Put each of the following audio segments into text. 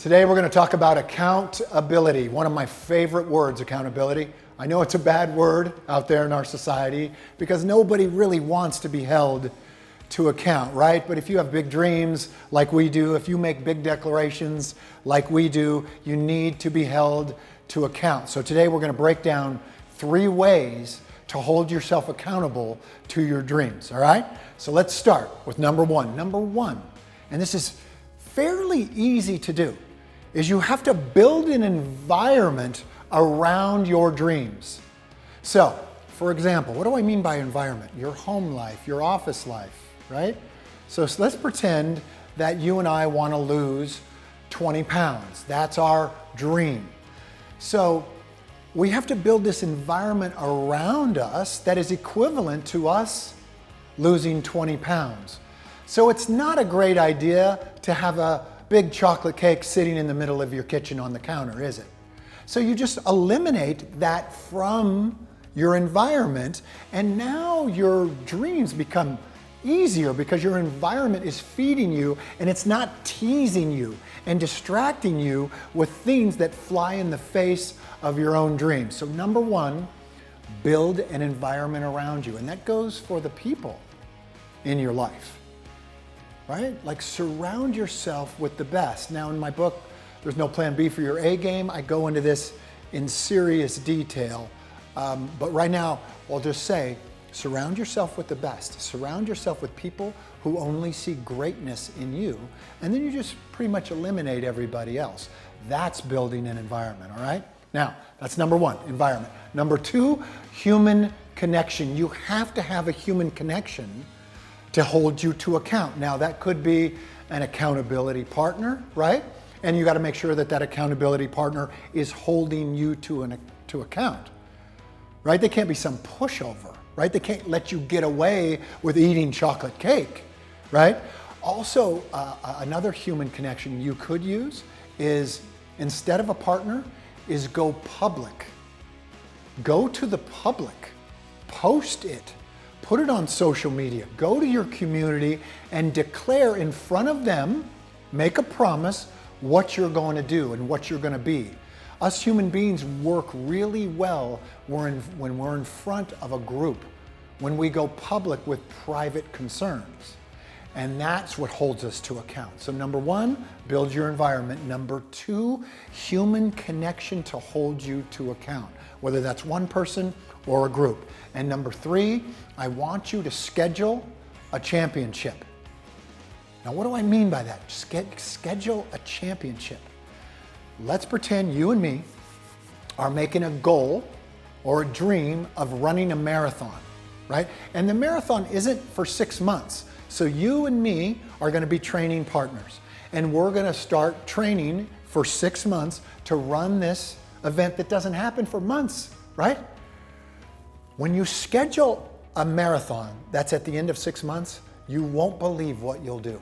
Today we're going to talk about accountability, one of my favorite words, accountability. I know it's a bad word out there in our society because nobody really wants to be held to account, right? But if you have big dreams like we do, if you make big declarations like we do, you need to be held to account. So today we're going to break down 3 ways to hold yourself accountable to your dreams, all right? So let's start with number one. Number one, and this is fairly easy to do, is you have to build an environment around your dreams. So, for example, what do I mean by environment? Your home life, your office life, right? So let's pretend that you and I want to lose 20 pounds. That's our dream. So we have to build this environment around us that is equivalent to us losing 20 pounds. So it's not a great idea to have a big chocolate cake sitting in the middle of your kitchen on the counter, is it? So you just eliminate that from your environment, and now your dreams become easier because your environment is feeding you and it's not teasing you and distracting you with things that fly in the face of your own dreams. So number one, build an environment around you, and that goes for the people in your life. Right? Like surround yourself with the best. Now in my book, There's No Plan B for Your A Game, I go into this in serious detail. But right now, I'll just say, surround yourself with the best. Surround yourself with people who only see greatness in you. And then you just pretty much eliminate everybody else. That's building an environment, all right? Now, that's number one, environment. Number two, human connection. You have to have a human connection to hold you to account. Now that could be an accountability partner, right? And you got to make sure that that accountability partner is holding you to account, right? They can't be some pushover, right? They can't let you get away with eating chocolate cake, right? Also, another human connection you could use is, instead of a partner, is go public. Go to the public, post it. Put it on social media. Go to your community and declare in front of them, make a promise, what you're going to do and what you're going to be. Us human beings work really well when we're in front of a group, when we go public with private concerns. And that's what holds us to account. So number one, build your environment. Number two, human connection to hold you to account, whether that's one person or a group. And number three, I want you to schedule a championship. Now, what do I mean by that? Schedule a championship. Let's pretend you and me are making a goal or a dream of running a marathon, right? And the marathon isn't for 6 months. So you and me are going to be training partners, and we're going to start training for 6 months to run this event that doesn't happen for months, right? When you schedule a marathon that's at the end of 6 months, you won't believe what you'll do.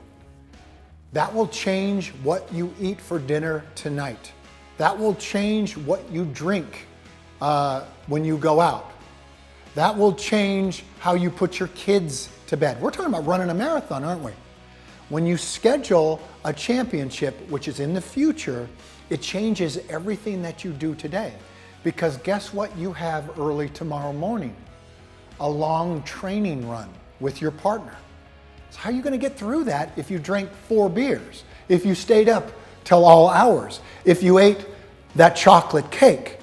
That will change what you eat for dinner tonight. That will change what you drink when you go out. That will change how you put your kids to bed. We're talking about running a marathon, aren't we? When you schedule a championship, which is in the future, it changes everything that you do today. Because guess what you have early tomorrow morning? A long training run with your partner. So how are you going to get through that if you drank 4 beers? If you stayed up till all hours? If you ate that chocolate cake?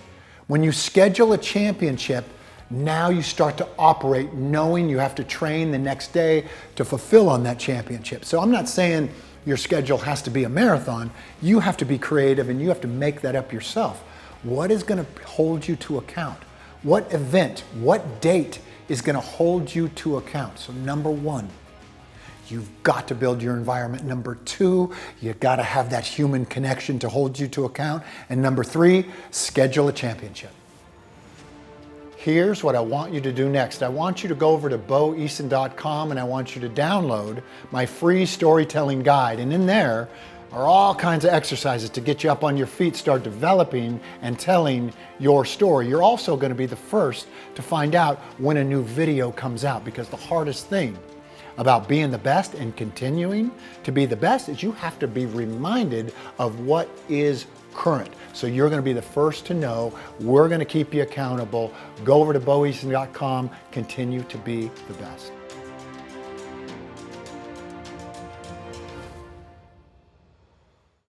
When you schedule a championship, now you start to operate knowing you have to train the next day to fulfill on that championship. So I'm not saying your schedule has to be a marathon. You have to be creative and you have to make that up yourself. What is going to hold you to account? What event, what date is going to hold you to account? So number one, you've got to build your environment. Number two, you got to have that human connection to hold you to account. And number three, schedule a championship. Here's what I want you to do next. I want you to go over to boeason.com and I want you to download my free storytelling guide. And in there are all kinds of exercises to get you up on your feet, start developing and telling your story. You're also going to be the first to find out when a new video comes out, because the hardest thing about being the best and continuing to be the best is you have to be reminded of what is current. So you're going to be the first to know. We're going to keep you accountable. Go over to boeason.com. Continue to be the best.